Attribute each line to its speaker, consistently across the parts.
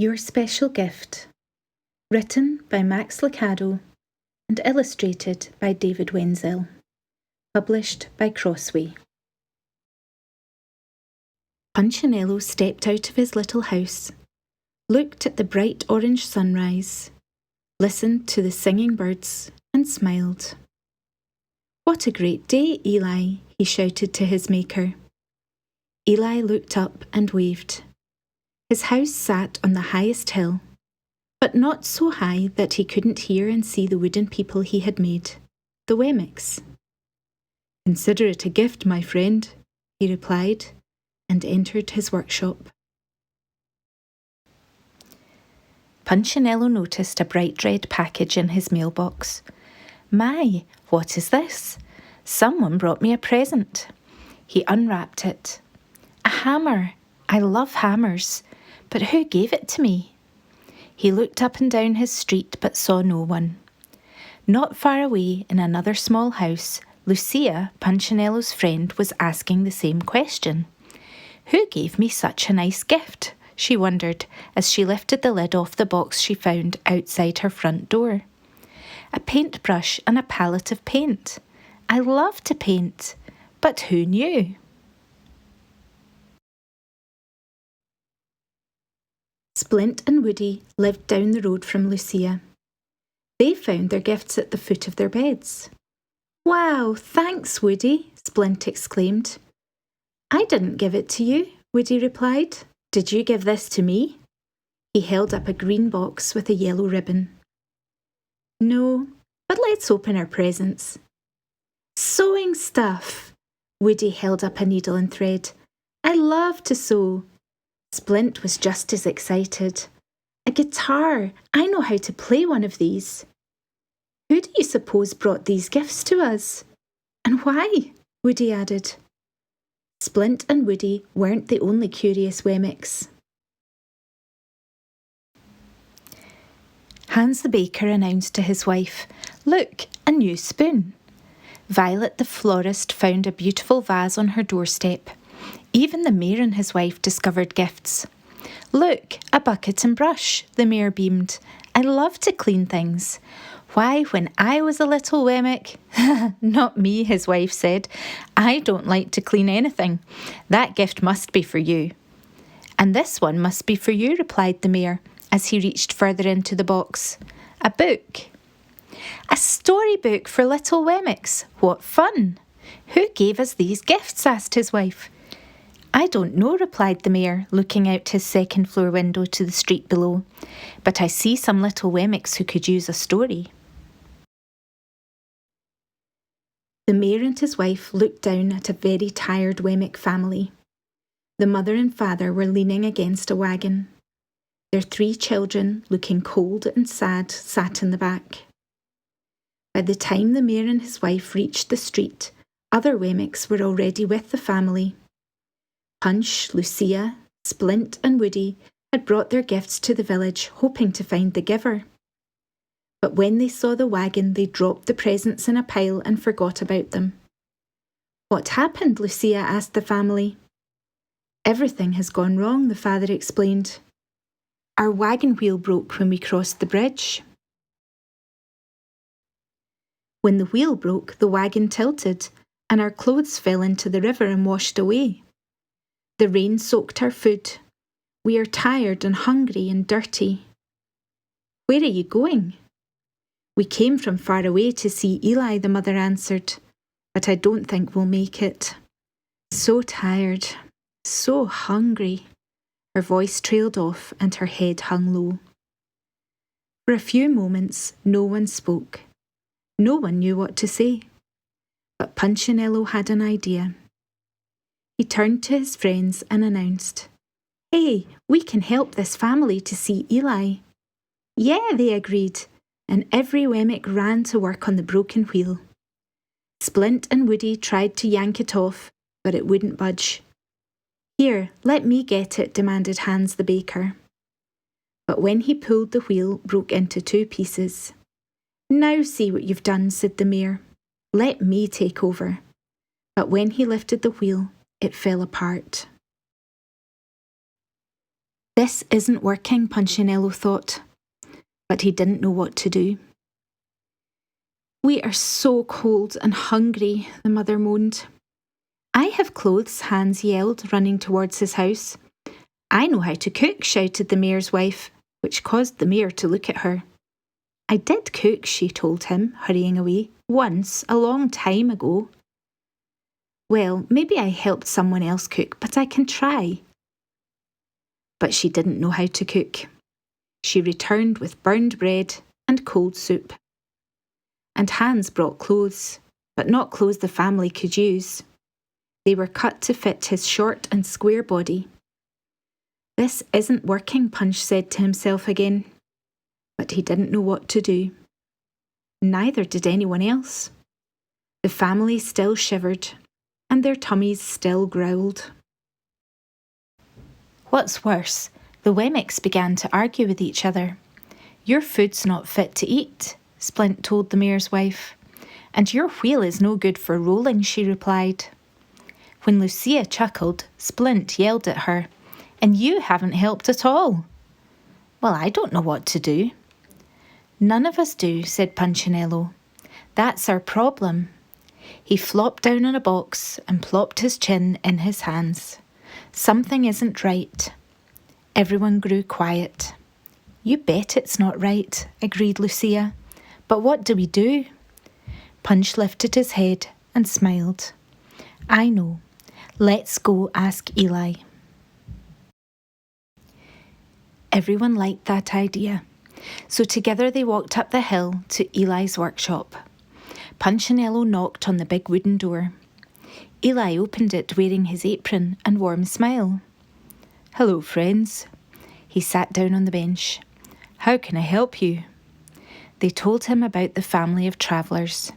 Speaker 1: Your Special Gift, written by Max Lucado and illustrated by David Wenzel, published by Crossway. Punchinello stepped out of his little house, looked at the bright orange sunrise, listened to the singing birds, and smiled. "What a great day, Eli," he shouted to his maker. Eli looked up and waved. His house sat on the highest hill, but not so high that he couldn't hear and see the wooden people he had made, the Wemmicks. "Consider it a gift, my friend," he replied, and entered his workshop. Punchinello noticed a bright red package in his mailbox. "My, what is this? Someone brought me a present." He unwrapped it. "A hammer. I love hammers. But who gave it to me?" He looked up and down his street but saw no one. Not far away, in another small house, Lucia, Punchinello's friend, was asking the same question. "Who gave me such a nice gift?" she wondered as she lifted the lid off the box she found outside her front door. "A paintbrush and a palette of paint. I love to paint, but who knew?" Splint and Woody lived down the road from Lucia. They found their gifts at the foot of their beds. "Wow, thanks, Woody," Splint exclaimed. "I didn't give it to you," Woody replied. "Did you give this to me?" He held up a green box with a yellow ribbon. "No, but let's open our presents." "Sewing stuff!" Woody held up a needle and thread. "I love to sew." Splint was just as excited. "A guitar! I know how to play one of these." "Who do you suppose brought these gifts to us? And why?" Woody added. Splint and Woody weren't the only curious Wemmicks. Hans the baker announced to his wife, "Look, a new spoon." Violet the florist found a beautiful vase on her doorstep. Even the mayor and his wife discovered gifts. "Look, a bucket and brush," the mayor beamed. "I love to clean things. Why, when I was a little Wemmick—" "Not me," his wife said. "I don't like to clean anything. That gift must be for you." "And this one must be for you," replied the mayor, as he reached further into the box. "A book." "A storybook for little Wemmicks. What fun!" "Who gave us these gifts?" asked his wife. "I don't know," replied the mayor, looking out his second-floor window to the street below. "But I see some little Wemmicks who could use a story." The mayor and his wife looked down at a very tired Wemmick family. The mother and father were leaning against a wagon. Their 3 children, looking cold and sad, sat in the back. By the time the mayor and his wife reached the street, other Wemmicks were already with the family. Punch, Lucia, Splint and Woody had brought their gifts to the village, hoping to find the giver. But when they saw the wagon, they dropped the presents in a pile and forgot about them. "What happened?" Lucia asked the family. "Everything has gone wrong," the father explained. "Our wagon wheel broke when we crossed the bridge." When the wheel broke, the wagon tilted, and our clothes fell into the river and washed away. The rain soaked our food. We are tired and hungry and dirty. "Where are you going?" "We came from far away to see Eli," the mother answered, "but I don't think we'll make it. So tired, so hungry." Her voice trailed off and her head hung low. For a few moments, no one spoke. No one knew what to say. But Punchinello had an idea. He turned to his friends and announced, "Hey, we can help this family to see Eli." "Yeah," they agreed, and every Wemmick ran to work on the broken wheel. Splint and Woody tried to yank it off, but it wouldn't budge. "Here, let me get it," demanded Hans the baker. But when he pulled, the wheel broke into 2 pieces. "Now see what you've done," said the mayor. "Let me take over." But when he lifted the wheel, it fell apart. This isn't working, Punchinello thought, but he didn't know what to do. We are so cold and hungry, the mother moaned. I have clothes, Hans yelled, running towards his house. I know how to cook, shouted the mayor's wife, which caused the mayor to look at her. I did cook, she told him, hurrying away, once, a long time ago. Well, maybe I helped someone else cook, but I can try. But she didn't know how to cook. She returned with burned bread and cold soup. And Hans brought clothes, but not clothes the family could use. They were cut to fit his short and square body. This isn't working, Punch said to himself again. But he didn't know what to do. Neither did anyone else. The family still shivered, and their tummies still growled. What's worse, the Wemmicks began to argue with each other. Your food's not fit to eat, Splint told the mayor's wife. And your wheel is no good for rolling, she replied. When Lucia chuckled, Splint yelled at her, And you haven't helped at all. Well, I don't know what to do. None of us do, said Punchinello. That's our problem. He flopped down on a box and plopped his chin in his hands. Something isn't right. Everyone grew quiet. You bet it's not right, agreed Lucia. But what do we do? Punch lifted his head and smiled. I know. Let's go ask Eli. Everyone liked that idea. So together they walked up the hill to Eli's workshop. Punchinello knocked on the big wooden door. Eli opened it wearing his apron and warm smile. Hello, friends. He sat down on the bench. How can I help you? They told him about the family of travellers.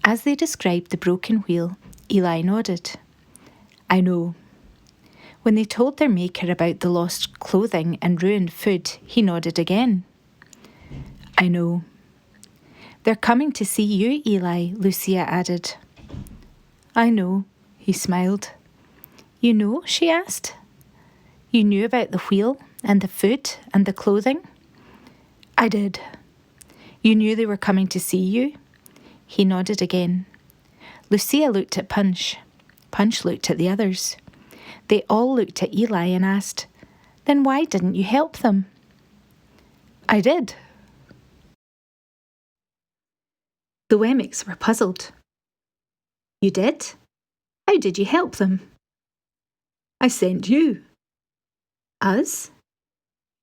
Speaker 1: As they described the broken wheel, Eli nodded. I know. When they told their maker about the lost clothing and ruined food, he nodded again. I know. They're coming to see you, Eli, Lucia added. I know, he smiled. You know, she asked. You knew about the wheel and the food and the clothing? I did. You knew they were coming to see you? He nodded again. Lucia looked at Punch. Punch looked at the others. They all looked at Eli and asked, Then why didn't you help them? I did. The Wemmicks were puzzled. You did? How did you help them? I sent you. Us?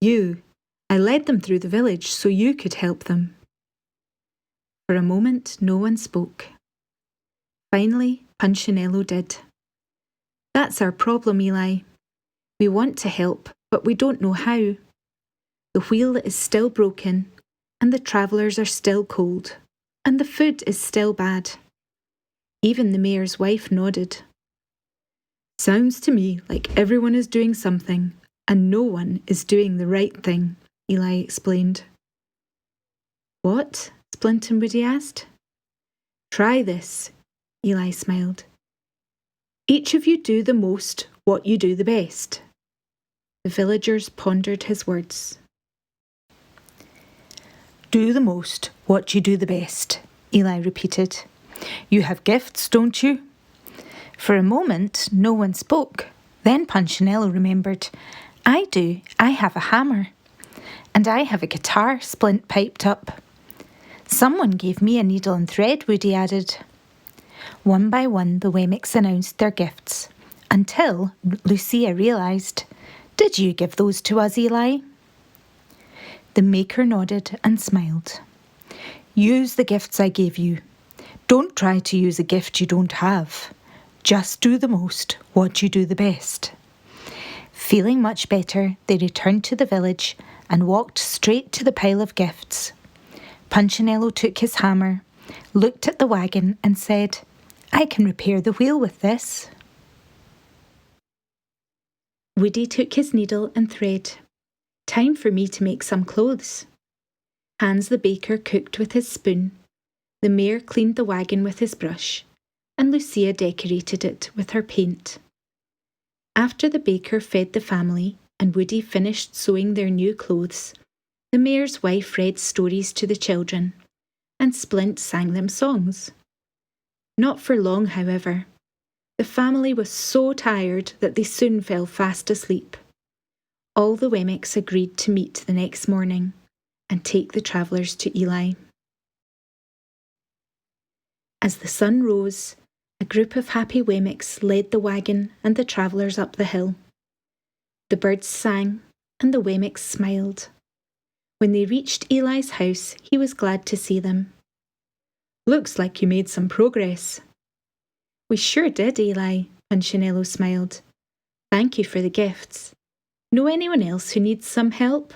Speaker 1: You. I led them through the village so you could help them. For a moment, no one spoke. Finally, Punchinello did. That's our problem, Eli. We want to help, but we don't know how. The wheel is still broken, and the travellers are still cold, and the food is still bad. Even the mayor's wife nodded. Sounds to me like everyone is doing something, and no one is doing the right thing, Eli explained. What? Splint and Woody asked. Try this, Eli smiled. Each of you do the most what you do the best. The villagers pondered his words. Do the most what you do the best, Eli repeated. You have gifts, don't you? For a moment, no one spoke. Then Punchinello remembered. I do. I have a hammer. And I have a guitar, Splint piped up. Someone gave me a needle and thread, Woody added. One by one, the Wemmicks announced their gifts, until Lucia realised. Did you give those to us, Eli? The maker nodded and smiled. Use the gifts I gave you. Don't try to use a gift you don't have. Just do the most what you do the best. Feeling much better, they returned to the village and walked straight to the pile of gifts. Punchinello took his hammer, looked at the wagon and said, I can repair the wheel with this. Woody took his needle and thread. Time for me to make some clothes. Hans the baker cooked with his spoon. The mayor cleaned the wagon with his brush, and Lucia decorated it with her paint. After the baker fed the family, and Woody finished sewing their new clothes, the mayor's wife read stories to the children, and Splint sang them songs. Not for long, however. The family was so tired that they soon fell fast asleep. All the Wemmicks agreed to meet the next morning and take the travellers to Ely. As the sun rose, a group of happy Wemmicks led the wagon and the travellers up the hill. The birds sang and the Wemmicks smiled. When they reached Eli's house, he was glad to see them. "Looks like you made some progress." "We sure did, Eli," Punchinello smiled. "Thank you for the gifts. Know anyone else who needs some help?"